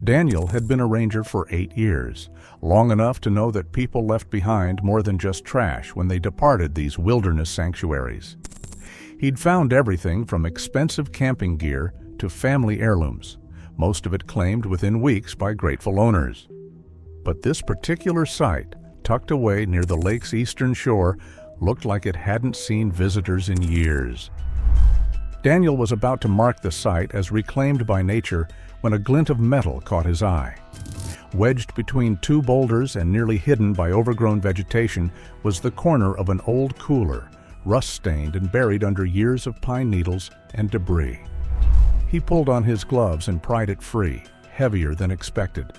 Daniel had been a ranger for 8 years, long enough to know that people left behind more than just trash when they departed these wilderness sanctuaries. He'd found everything from expensive camping gear to family heirlooms, most of it claimed within weeks by grateful owners. But this particular site, tucked away near the lake's eastern shore, looked like it hadn't seen visitors in years. Daniel was about to mark the site as reclaimed by nature when a glint of metal caught his eye. Wedged between two boulders and nearly hidden by overgrown vegetation was the corner of an old cooler, rust-stained and buried under years of pine needles and debris. He pulled on his gloves and pried it free, heavier than expected.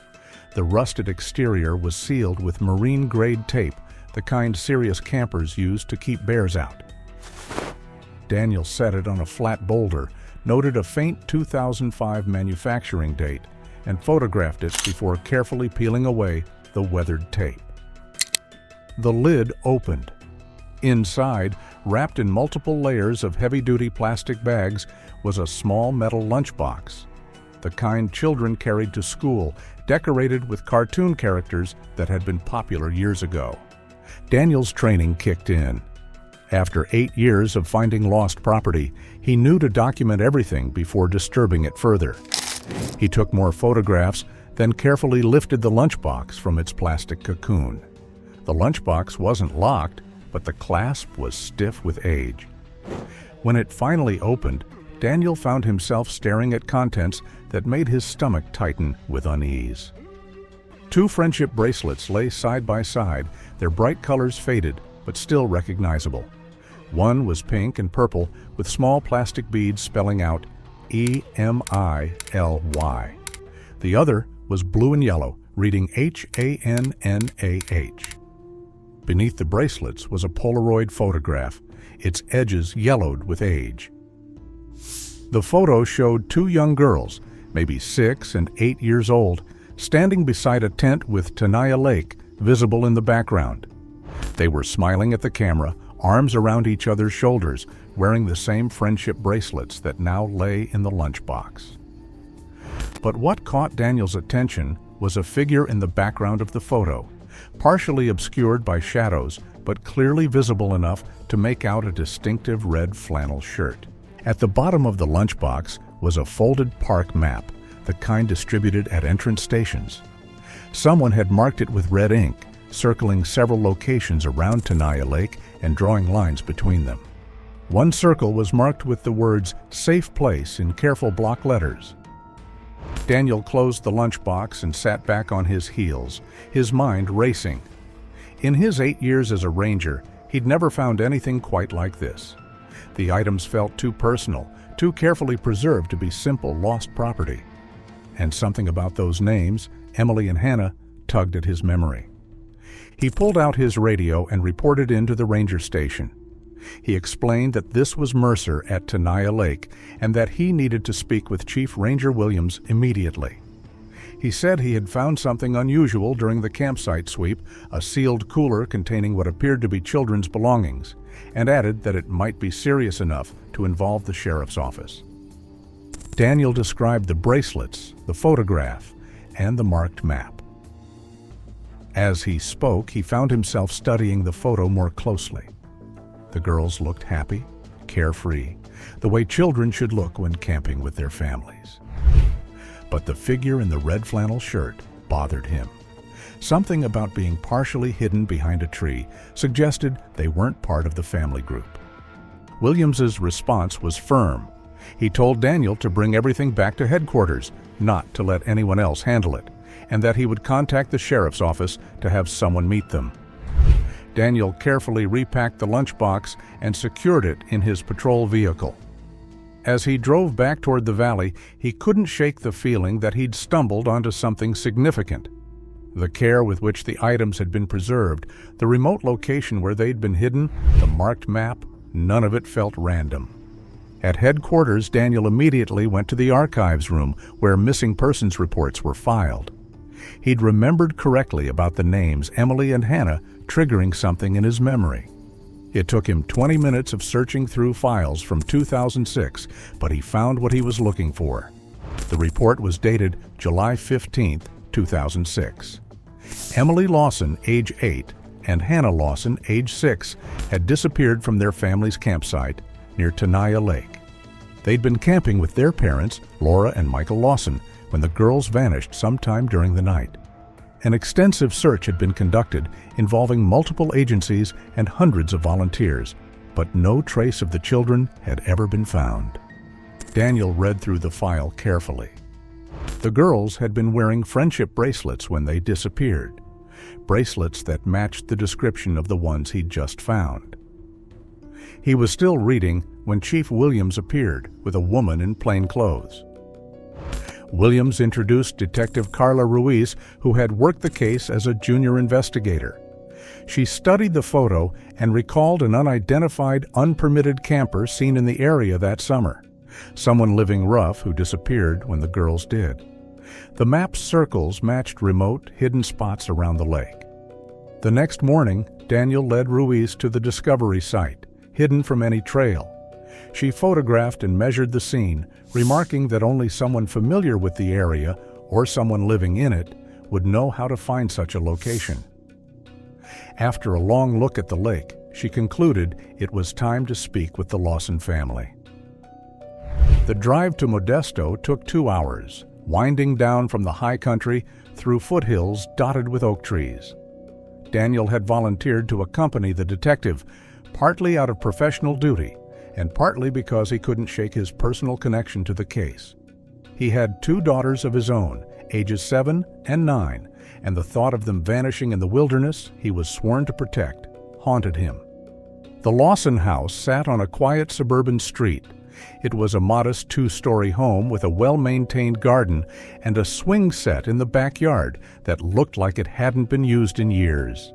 The rusted exterior was sealed with marine-grade tape, the kind serious campers use to keep bears out. Daniel set it on a flat boulder, noted a faint 2005 manufacturing date, and photographed it before carefully peeling away the weathered tape. The lid opened. Inside, wrapped in multiple layers of heavy-duty plastic bags, was a small metal lunchbox, the kind children carried to school, decorated with cartoon characters that had been popular years ago. Daniel's training kicked in. After 8 years of finding lost property, he knew to document everything before disturbing it further. He took more photographs, then carefully lifted the lunchbox from its plastic cocoon. The lunchbox wasn't locked, but the clasp was stiff with age. When it finally opened, Daniel found himself staring at contents that made his stomach tighten with unease. 2 friendship bracelets lay side by side, their bright colors faded, but still recognizable. One was pink and purple, with small plastic beads spelling out EMILY. The other was blue and yellow, reading HANNAH. Beneath the bracelets was a Polaroid photograph, its edges yellowed with age. The photo showed 2 young girls, maybe 6 and 8 years old, standing beside a tent with Tenaya Lake visible in the background. They were smiling at the camera, arms around each other's shoulders, wearing the same friendship bracelets that now lay in the lunchbox. But what caught Daniel's attention was a figure in the background of the photo, partially obscured by shadows, but clearly visible enough to make out a distinctive red flannel shirt. At the bottom of the lunchbox was a folded park map, the kind distributed at entrance stations. Someone had marked it with red ink, circling several locations around Tenaya Lake and drawing lines between them. One circle was marked with the words "Safe Place" in careful block letters. Daniel closed the lunchbox and sat back on his heels, his mind racing. In his 8 years as a ranger, he'd never found anything quite like this. The items felt too personal, too carefully preserved to be simple lost property. And something about those names, Emily and Hannah, tugged at his memory. He pulled out his radio and reported into the ranger station. He explained that this was Mercer at Tenaya Lake and that he needed to speak with Chief Ranger Williams immediately. He said he had found something unusual during the campsite sweep, a sealed cooler containing what appeared to be children's belongings, and added that it might be serious enough to involve the sheriff's office. Daniel described the bracelets, the photograph, and the marked map. As he spoke, he found himself studying the photo more closely. The girls looked happy, carefree, the way children should look when camping with their families. But the figure in the red flannel shirt bothered him. Something about being partially hidden behind a tree suggested they weren't part of the family group. Williams's response was firm. He told Daniel to bring everything back to headquarters, not to let anyone else handle it, and that he would contact the sheriff's office to have someone meet them. Daniel carefully repacked the lunchbox and secured it in his patrol vehicle. As he drove back toward the valley, he couldn't shake the feeling that he'd stumbled onto something significant. The care with which the items had been preserved, the remote location where they'd been hidden, the marked map, none of it felt random. At headquarters, Daniel immediately went to the archives room where missing persons reports were filed. He'd remembered correctly about the names Emily and Hannah, triggering something in his memory. It took him 20 minutes of searching through files from 2006, but he found what he was looking for. The report was dated July 15, 2006. Emily Lawson, age 8, and Hannah Lawson, age 6, had disappeared from their family's campsite near Tenaya Lake. They'd been camping with their parents, Laura and Michael Lawson, when the girls vanished sometime during the night. An extensive search had been conducted involving multiple agencies and hundreds of volunteers, but no trace of the children had ever been found. Daniel read through the file carefully. The girls had been wearing friendship bracelets when they disappeared, bracelets that matched the description of the ones he'd just found. He was still reading when Chief Williams appeared with a woman in plain clothes. Williams introduced Detective Carla Ruiz, who had worked the case as a junior investigator. She studied the photo and recalled an unidentified, unpermitted camper seen in the area that summer, someone living rough who disappeared when the girls did. The map's circles matched remote, hidden spots around the lake. The next morning, Daniel led Ruiz to the discovery site, hidden from any trail. She photographed and measured the scene, remarking that only someone familiar with the area or someone living in it would know how to find such a location. After a long look at the lake, she concluded it was time to speak with the Lawson family. The drive to Modesto took 2 hours, winding down from the high country through foothills dotted with oak trees. Daniel had volunteered to accompany the detective, partly out of professional duty and partly because he couldn't shake his personal connection to the case. He had 2 daughters of his own, ages 7 and 9, and the thought of them vanishing in the wilderness he was sworn to protect haunted him. The Lawson house sat on a quiet suburban street. It was a modest 2-story home with a well-maintained garden and a swing set in the backyard that looked like it hadn't been used in years.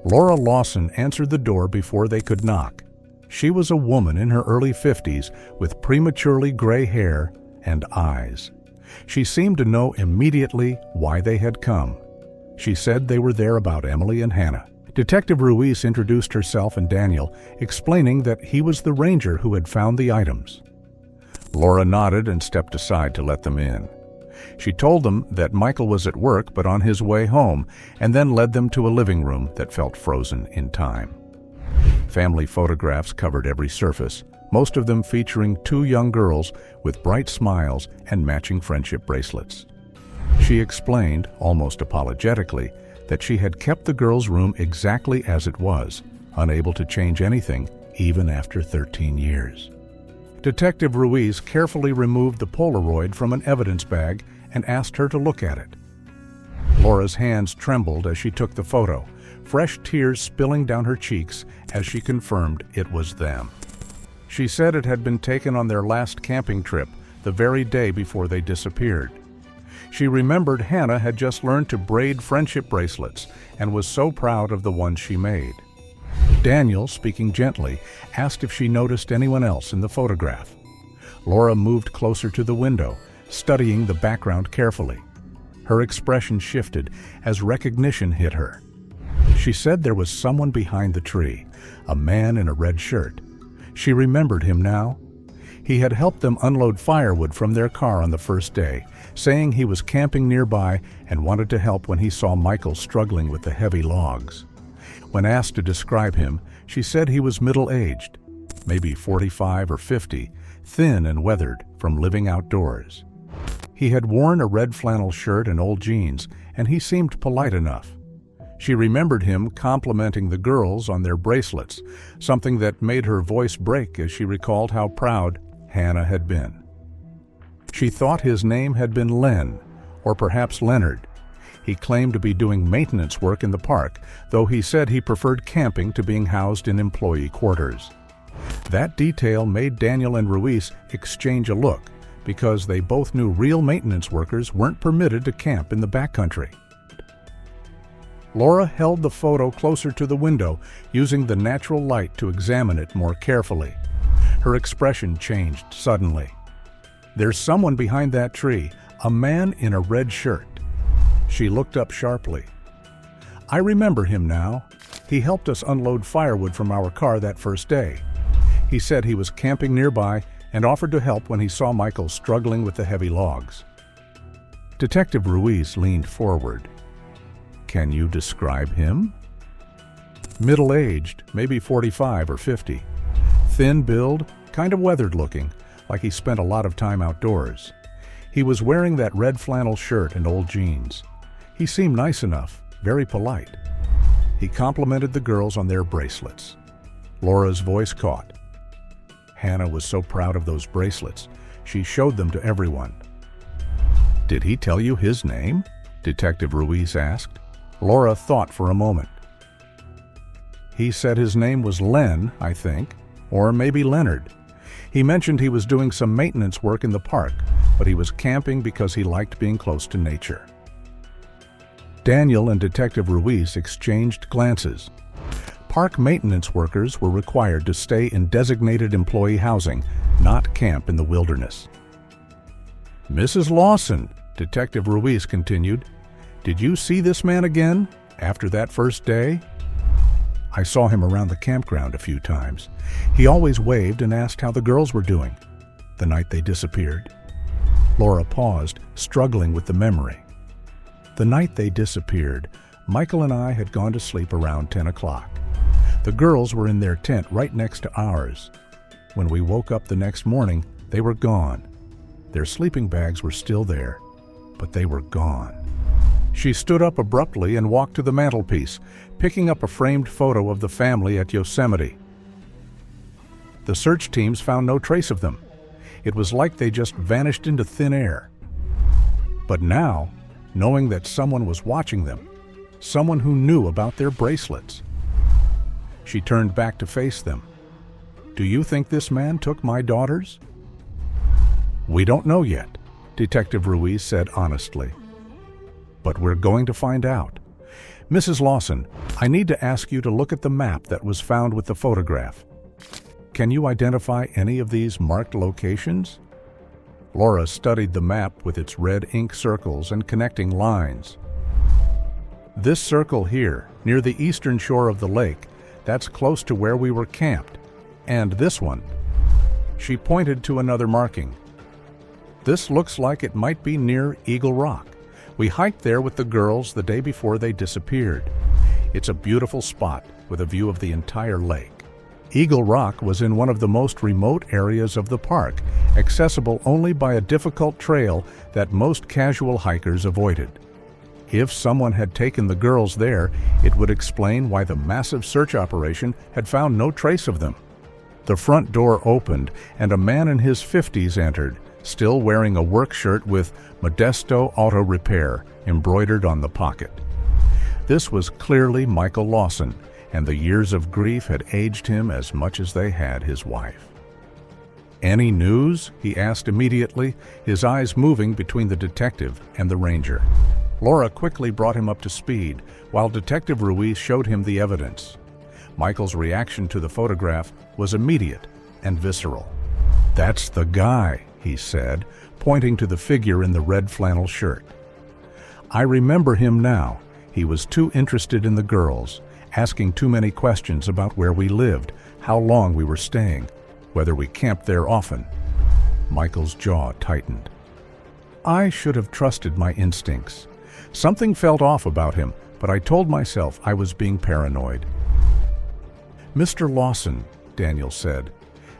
Laura Lawson answered the door before they could knock. She was a woman in her early 50s with prematurely gray hair and eyes. She seemed to know immediately why they had come. She said they were there about Emily and Hannah. Detective Ruiz introduced herself and Daniel, explaining that he was the ranger who had found the items. Laura nodded and stepped aside to let them in. She told them that Michael was at work but on his way home, and then led them to a living room that felt frozen in time. Family photographs covered every surface, most of them featuring 2 young girls with bright smiles and matching friendship bracelets. She explained, almost apologetically, that she had kept the girls' room exactly as it was, unable to change anything even after 13 years. Detective Ruiz carefully removed the Polaroid from an evidence bag and asked her to look at it. Laura's hands trembled as she took the photo, fresh tears spilling down her cheeks as she confirmed it was them. She said it had been taken on their last camping trip, the very day before they disappeared. She remembered Hannah had just learned to braid friendship bracelets and was so proud of the ones she made. Daniel, speaking gently, asked if she noticed anyone else in the photograph. Laura moved closer to the window, studying the background carefully. Her expression shifted as recognition hit her. She said there was someone behind the tree, a man in a red shirt. She remembered him now. He had helped them unload firewood from their car on the first day, saying he was camping nearby and wanted to help when he saw Michael struggling with the heavy logs. When asked to describe him, she said he was middle-aged, maybe 45 or 50, thin and weathered from living outdoors. He had worn a red flannel shirt and old jeans, and he seemed polite enough. She remembered him complimenting the girls on their bracelets, something that made her voice break as she recalled how proud Hannah had been. She thought his name had been Len, or perhaps Leonard. He claimed to be doing maintenance work in the park, though he said he preferred camping to being housed in employee quarters. That detail made Daniel and Ruiz exchange a look, because they both knew real maintenance workers weren't permitted to camp in the backcountry. Laura held the photo closer to the window, using the natural light to examine it more carefully. Her expression changed suddenly. "There's someone behind that tree, a man in a red shirt." She looked up sharply. "I remember him now. He helped us unload firewood from our car that first day. He said he was camping nearby and offered to help when he saw Michael struggling with the heavy logs. Detective Ruiz leaned forward. Can you describe him? Middle-aged, maybe 45 or 50. Thin build, kind of weathered looking, like he spent a lot of time outdoors. He was wearing that red flannel shirt and old jeans. He seemed nice enough, very polite. He complimented the girls on their bracelets. Laura's voice caught. Hannah was so proud of those bracelets. She showed them to everyone. Did he tell you his name? Detective Ruiz asked. Laura thought for a moment. He said his name was Len, I think, or maybe Leonard. He mentioned he was doing some maintenance work in the park, but he was camping because he liked being close to nature. Daniel and Detective Ruiz exchanged glances. Park maintenance workers were required to stay in designated employee housing, not camp in the wilderness. Mrs. Lawson, Detective Ruiz continued, did you see this man again after that first day? I saw him around the campground a few times. He always waved and asked how the girls were doing, the night they disappeared. Laura paused, struggling with the memory. The night they disappeared, Michael and I had gone to sleep around 10 o'clock. The girls were in their tent right next to ours. When we woke up the next morning, they were gone. Their sleeping bags were still there, but they were gone. She stood up abruptly and walked to the mantelpiece, picking up a framed photo of the family at Yosemite. The search teams found no trace of them. It was like they just vanished into thin air. But now, knowing that someone was watching them, someone who knew about their bracelets, she turned back to face them. Do you think this man took my daughters? We don't know yet, Detective Ruiz said honestly. But we're going to find out. Mrs. Lawson, I need to ask you to look at the map that was found with the photograph. Can you identify any of these marked locations? Laura studied the map with its red ink circles and connecting lines. This circle here, near the eastern shore of the lake, that's close to where we were camped. And this one. She pointed to another marking. This looks like it might be near Eagle Rock. We hiked there with the girls the day before they disappeared. It's a beautiful spot with a view of the entire lake. Eagle Rock was in one of the most remote areas of the park, accessible only by a difficult trail that most casual hikers avoided. If someone had taken the girls there, it would explain why the massive search operation had found no trace of them. The front door opened and a man in his 50s entered, still wearing a work shirt with Modesto Auto Repair embroidered on the pocket. This was clearly Michael Lawson, and the years of grief had aged him as much as they had his wife. Any news? He asked immediately, his eyes moving between the detective and the ranger. Laura quickly brought him up to speed, while Detective Ruiz showed him the evidence. Michael's reaction to the photograph was immediate and visceral. That's the guy, he said, pointing to the figure in the red flannel shirt. I remember him now. He was too interested in the girls, asking too many questions about where we lived, how long we were staying, whether we camped there often. Michael's jaw tightened. I should have trusted my instincts. Something felt off about him, but I told myself I was being paranoid. Mr. Lawson, Daniel said,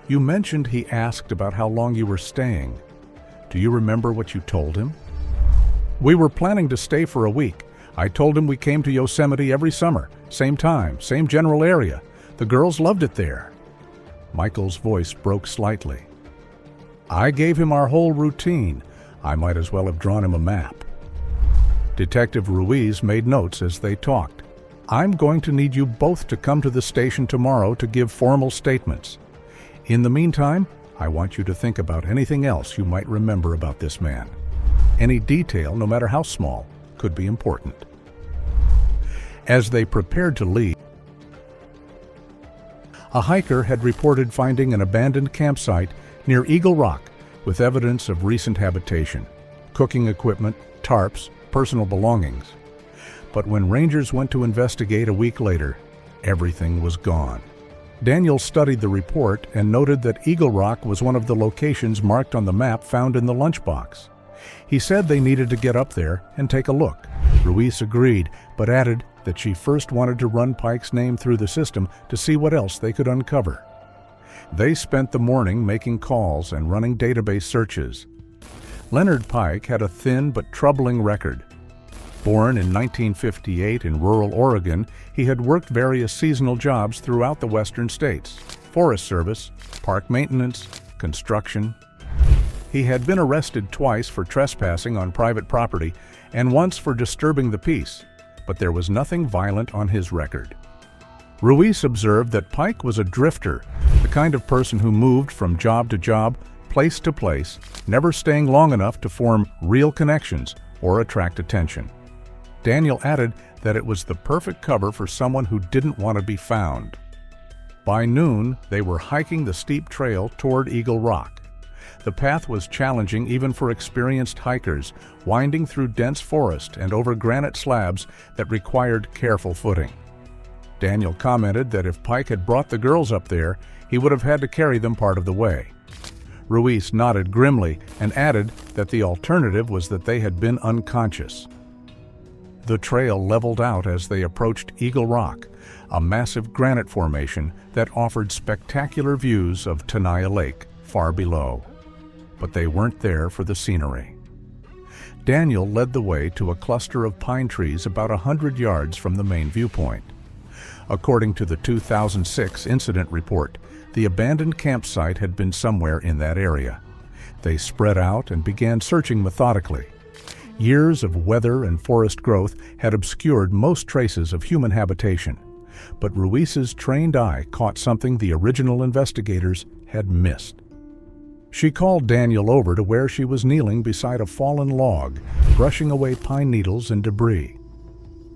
you mentioned he asked about how long you were staying. Do you remember what you told him? We were planning to stay for a week. I told him we came to Yosemite every summer, same time, same general area. The girls loved it there. Michael's voice broke slightly. I gave him our whole routine. I might as well have drawn him a map. Detective Ruiz made notes as they talked. I'm going to need you both to come to the station tomorrow to give formal statements. In the meantime, I want you to think about anything else you might remember about this man. Any detail, no matter how small, could be important. As they prepared to leave, a hiker had reported finding an abandoned campsite near Eagle Rock with evidence of recent habitation, cooking equipment, tarps, personal belongings. But when rangers went to investigate a week later, everything was gone. Daniel studied the report and noted that Eagle Rock was one of the locations marked on the map found in the lunchbox. He said they needed to get up there and take a look. Ruiz agreed, but added that she first wanted to run Pike's name through the system to see what else they could uncover. They spent the morning making calls and running database searches. Leonard Pike had a thin but troubling record. Born in 1958 in rural Oregon, he had worked various seasonal jobs throughout the western states: Forest Service, park maintenance, construction. He had been arrested twice for trespassing on private property and once for disturbing the peace, but there was nothing violent on his record. Ruiz observed that Pike was a drifter, the kind of person who moved from job to job, place to place, never staying long enough to form real connections or attract attention. Daniel added that it was the perfect cover for someone who didn't want to be found. By noon, they were hiking the steep trail toward Eagle Rock. The path was challenging even for experienced hikers, winding through dense forest and over granite slabs that required careful footing. Daniel commented that if Pike had brought the girls up there, he would have had to carry them part of the way. Ruiz nodded grimly and added that the alternative was that they had been unconscious. The trail leveled out as they approached Eagle Rock, a massive granite formation that offered spectacular views of Tenaya Lake far below. But they weren't there for the scenery. Daniel led the way to a cluster of pine trees about 100 yards from the main viewpoint. According to the 2006 incident report, the abandoned campsite had been somewhere in that area. They spread out and began searching methodically. Years of weather and forest growth had obscured most traces of human habitation, but Ruiz's trained eye caught something the original investigators had missed. She called Daniel over to where she was kneeling beside a fallen log, brushing away pine needles and debris.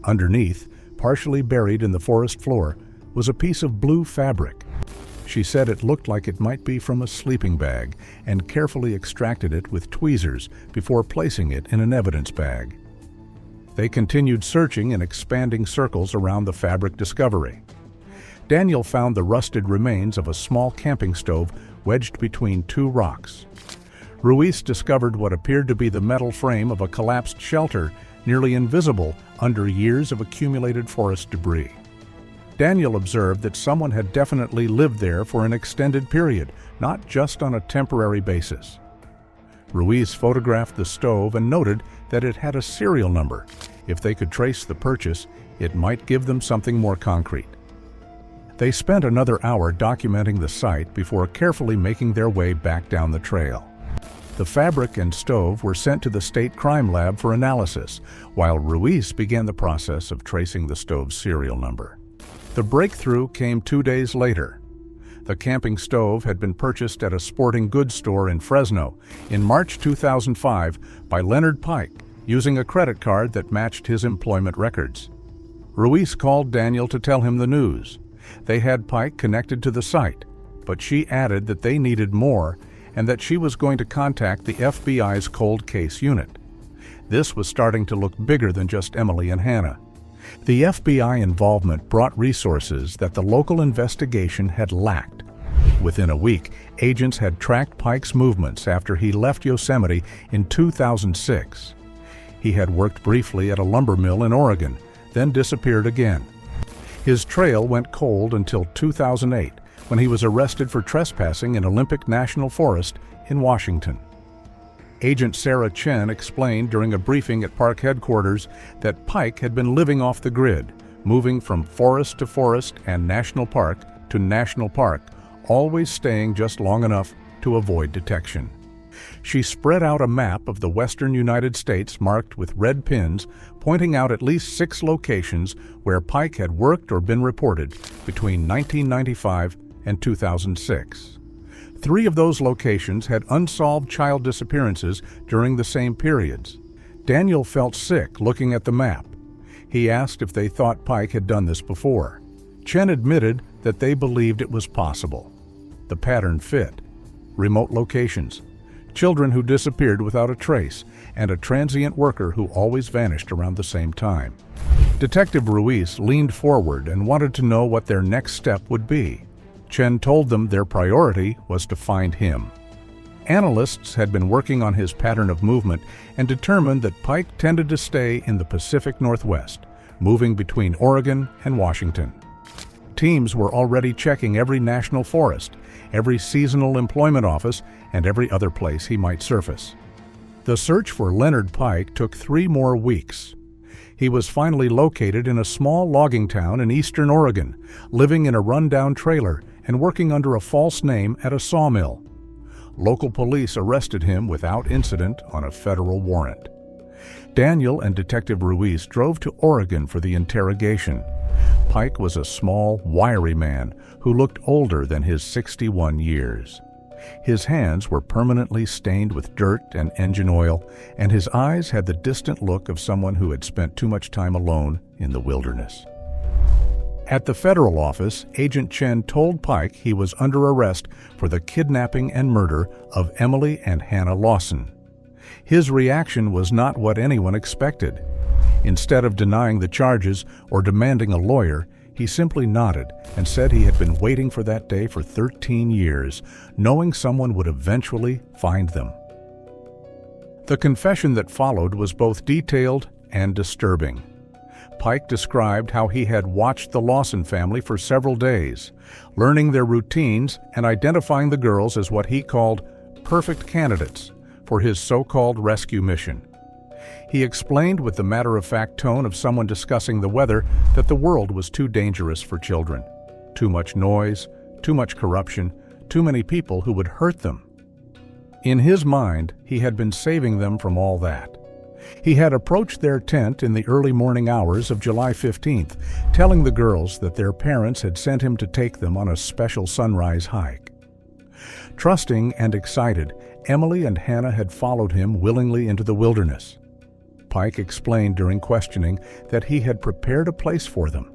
Underneath, partially buried in the forest floor, was a piece of blue fabric. She said it looked like it might be from a sleeping bag and carefully extracted it with tweezers before placing it in an evidence bag. They continued searching in expanding circles around the fabric discovery. Daniel found the rusted remains of a small camping stove wedged between two rocks. Ruiz discovered what appeared to be the metal frame of a collapsed shelter, nearly invisible under years of accumulated forest debris. Daniel observed that someone had definitely lived there for an extended period, not just on a temporary basis. Ruiz photographed the stove and noted that it had a serial number. If they could trace the purchase, it might give them something more concrete. They spent another hour documenting the site before carefully making their way back down the trail. The fabric and stove were sent to the state crime lab for analysis, while Ruiz began the process of tracing the stove's serial number. The breakthrough came 2 days later. The camping stove had been purchased at a sporting goods store in Fresno in March 2005 by Leonard Pike, using a credit card that matched his employment records. Ruiz called Daniel to tell him the news. They had Pike connected to the site, but she added that they needed more and that she was going to contact the FBI's cold case unit. This was starting to look bigger than just Emily and Hannah. The FBI involvement brought resources that the local investigation had lacked. Within a week, agents had tracked Pike's movements after he left Yosemite in 2006. He had worked briefly at a lumber mill in Oregon, then disappeared again. His trail went cold until 2008, when he was arrested for trespassing in Olympic National Forest in Washington. Agent Sarah Chen explained during a briefing at park headquarters that Pike had been living off the grid, moving from forest to forest and national park to national park, always staying just long enough to avoid detection. She spread out a map of the western United States marked with red pins, pointing out at least 6 locations where Pike had worked or been reported between 1995 and 2006. 3 of those locations had unsolved child disappearances during the same periods. Daniel felt sick looking at the map. He asked if they thought Pike had done this before. Chen admitted that they believed it was possible. The pattern fit. Remote locations, children who disappeared without a trace, and a transient worker who always vanished around the same time. Detective Ruiz leaned forward and wanted to know what their next step would be. Chen told them their priority was to find him. Analysts had been working on his pattern of movement and determined that Pike tended to stay in the Pacific Northwest, moving between Oregon and Washington. Teams were already checking every national forest, every seasonal employment office, and every other place he might surface. The search for Leonard Pike took 3 more weeks. He was finally located in a small logging town in eastern Oregon, living in a rundown trailer and working under a false name at a sawmill. Local police arrested him without incident on a federal warrant. Daniel and Detective Ruiz drove to Oregon for the interrogation. Pike was a small, wiry man who looked older than his 61 years. His hands were permanently stained with dirt and engine oil, and his eyes had the distant look of someone who had spent too much time alone in the wilderness. At the federal office, Agent Chen told Pike he was under arrest for the kidnapping and murder of Emily and Hannah Lawson. His reaction was not what anyone expected. Instead of denying the charges or demanding a lawyer, he simply nodded and said he had been waiting for that day for 13 years, knowing someone would eventually find them. The confession that followed was both detailed and disturbing. Pike described how he had watched the Lawson family for several days, learning their routines and identifying the girls as what he called perfect candidates for his so-called rescue mission. He explained with the matter-of-fact tone of someone discussing the weather that the world was too dangerous for children. Too much noise, too much corruption, too many people who would hurt them. In his mind, he had been saving them from all that. He had approached their tent in the early morning hours of July 15th, telling the girls that their parents had sent him to take them on a special sunrise hike. Trusting and excited, Emily and Hannah had followed him willingly into the wilderness. Pike explained during questioning that he had prepared a place for them,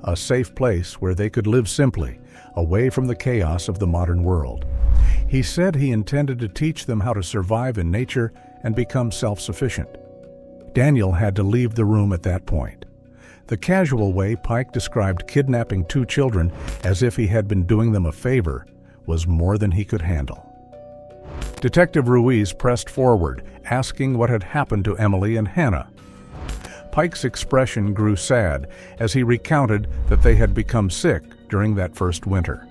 a safe place where they could live simply, away from the chaos of the modern world. He said he intended to teach them how to survive in nature and become self-sufficient. Daniel had to leave the room at that point. The casual way Pike described kidnapping 2 children as if he had been doing them a favor was more than he could handle. Detective Ruiz pressed forward, asking what had happened to Emily and Hannah. Pike's expression grew sad as he recounted that they had become sick during that first winter.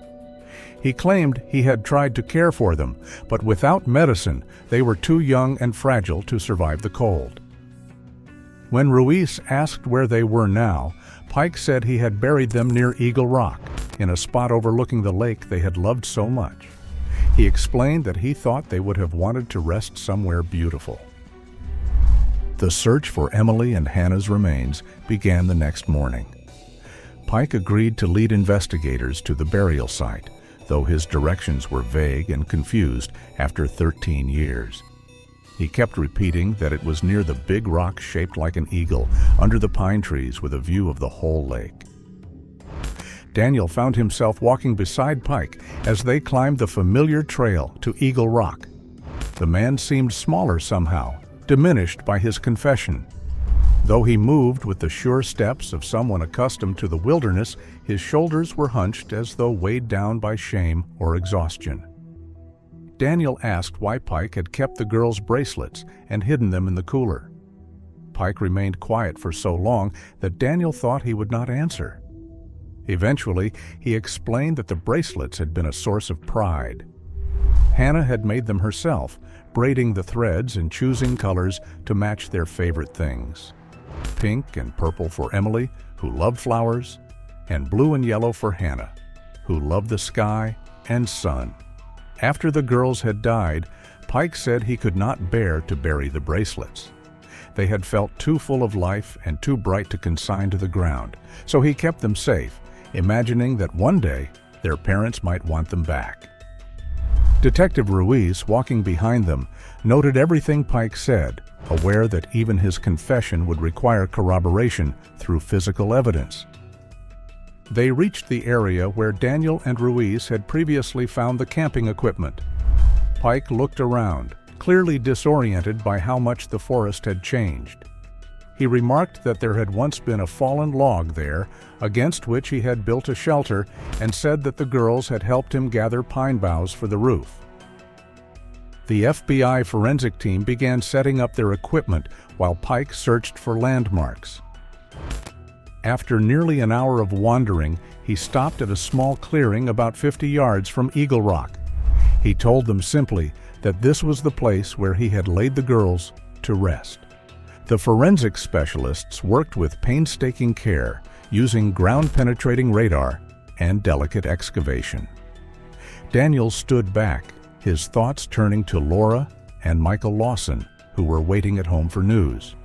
He claimed he had tried to care for them, but without medicine, they were too young and fragile to survive the cold. When Ruiz asked where they were now, Pike said he had buried them near Eagle Rock, in a spot overlooking the lake they had loved so much. He explained that he thought they would have wanted to rest somewhere beautiful. The search for Emily and Hannah's remains began the next morning. Pike agreed to lead investigators to the burial site, though his directions were vague and confused after 13 years. He kept repeating that it was near the big rock shaped like an eagle, under the pine trees with a view of the whole lake. Daniel found himself walking beside Pike as they climbed the familiar trail to Eagle Rock. The man seemed smaller somehow, diminished by his confession. Though he moved with the sure steps of someone accustomed to the wilderness, his shoulders were hunched as though weighed down by shame or exhaustion. Daniel asked why Pike had kept the girls' bracelets and hidden them in the cooler. Pike remained quiet for so long that Daniel thought he would not answer. Eventually, he explained that the bracelets had been a source of pride. Hannah had made them herself, braiding the threads and choosing colors to match their favorite things. Pink and purple for Emily, who loved flowers, and blue and yellow for Hannah, who loved the sky and sun. After the girls had died, Pike said he could not bear to bury the bracelets. They had felt too full of life and too bright to consign to the ground, so he kept them safe, imagining that one day their parents might want them back. Detective Ruiz, walking behind them, noted everything Pike said, aware that even his confession would require corroboration through physical evidence. They reached the area where Daniel and Ruiz had previously found the camping equipment. Pike looked around, clearly disoriented by how much the forest had changed. He remarked that there had once been a fallen log there, against which he had built a shelter, and said that the girls had helped him gather pine boughs for the roof. The FBI forensic team began setting up their equipment while Pike searched for landmarks. After nearly an hour of wandering, he stopped at a small clearing about 50 yards from Eagle Rock. He told them simply that this was the place where he had laid the girls to rest. The forensic specialists worked with painstaking care, using ground-penetrating radar and delicate excavation. Daniel stood back, his thoughts turning to Laura and Michael Lawson, who were waiting at home for news.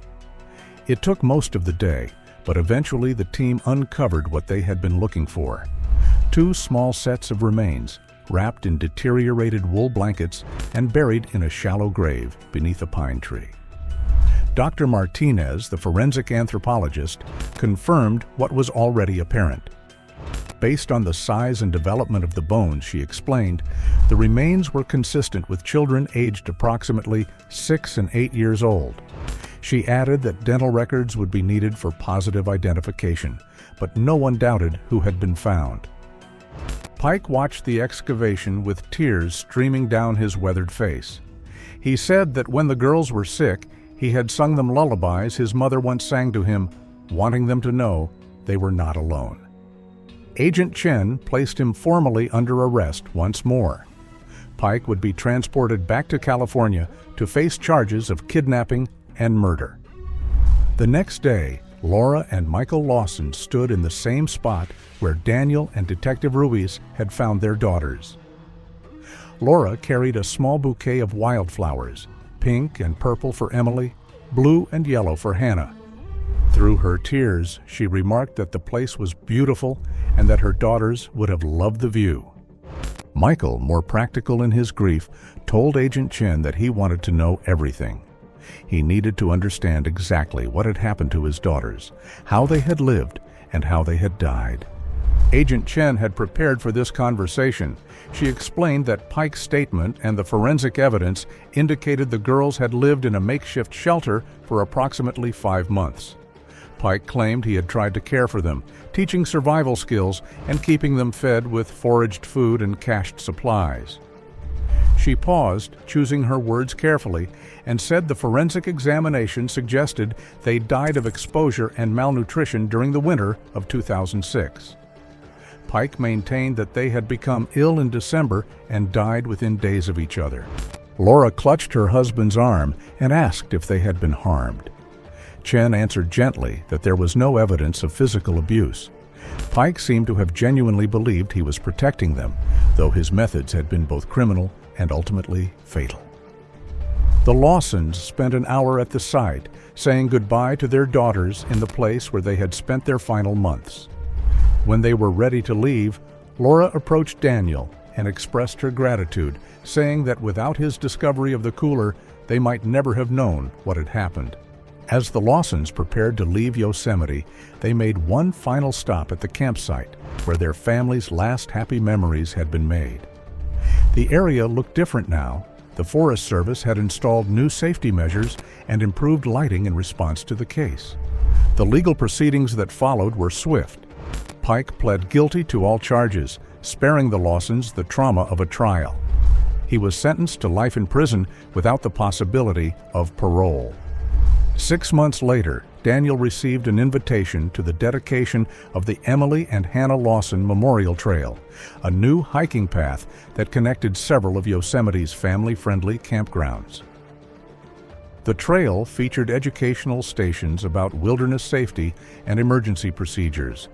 It took most of the day, but eventually the team uncovered what they had been looking for. 2 small sets of remains, wrapped in deteriorated wool blankets and buried in a shallow grave beneath a pine tree. Dr. Martinez, the forensic anthropologist, confirmed what was already apparent. Based on the size and development of the bones, she explained, the remains were consistent with children aged approximately 6 and 8 years old. She added that dental records would be needed for positive identification, but no one doubted who had been found. Pike watched the excavation with tears streaming down his weathered face. He said that when the girls were sick, he had sung them lullabies his mother once sang to him, wanting them to know they were not alone. Agent Chen placed him formally under arrest once more. Pike would be transported back to California to face charges of kidnapping and murder. The next day, Laura and Michael Lawson stood in the same spot where Daniel and Detective Ruiz had found their daughters. Laura carried a small bouquet of wildflowers, pink and purple for Emily, blue and yellow for Hannah. Through her tears, she remarked that the place was beautiful and that her daughters would have loved the view. Michael, more practical in his grief, told Agent Chen that he wanted to know everything. He needed to understand exactly what had happened to his daughters, how they had lived, and how they had died. Agent Chen had prepared for this conversation. She explained that Pike's statement and the forensic evidence indicated the girls had lived in a makeshift shelter for approximately 5 months. Pike claimed he had tried to care for them, teaching survival skills and keeping them fed with foraged food and cached supplies. She paused, choosing her words carefully, and said the forensic examination suggested they died of exposure and malnutrition during the winter of 2006. Pike maintained that they had become ill in December and died within days of each other. Laura clutched her husband's arm and asked if they had been harmed. Chen answered gently that there was no evidence of physical abuse. Pike seemed to have genuinely believed he was protecting them, though his methods had been both criminal and ultimately fatal. The Lawsons spent an hour at the site, saying goodbye to their daughters in the place where they had spent their final months. When they were ready to leave, Laura approached Daniel and expressed her gratitude, saying that without his discovery of the cooler, they might never have known what had happened. As the Lawsons prepared to leave Yosemite, they made one final stop at the campsite, where their family's last happy memories had been made. The area looked different now. The Forest Service had installed new safety measures and improved lighting in response to the case. The legal proceedings that followed were swift. Pike pled guilty to all charges, sparing the Lawsons the trauma of a trial. He was sentenced to life in prison without the possibility of parole. 6 months later, Daniel received an invitation to the dedication of the Emily and Hannah Lawson Memorial Trail, a new hiking path that connected several of Yosemite's family-friendly campgrounds. The trail featured educational stations about wilderness safety and emergency procedures,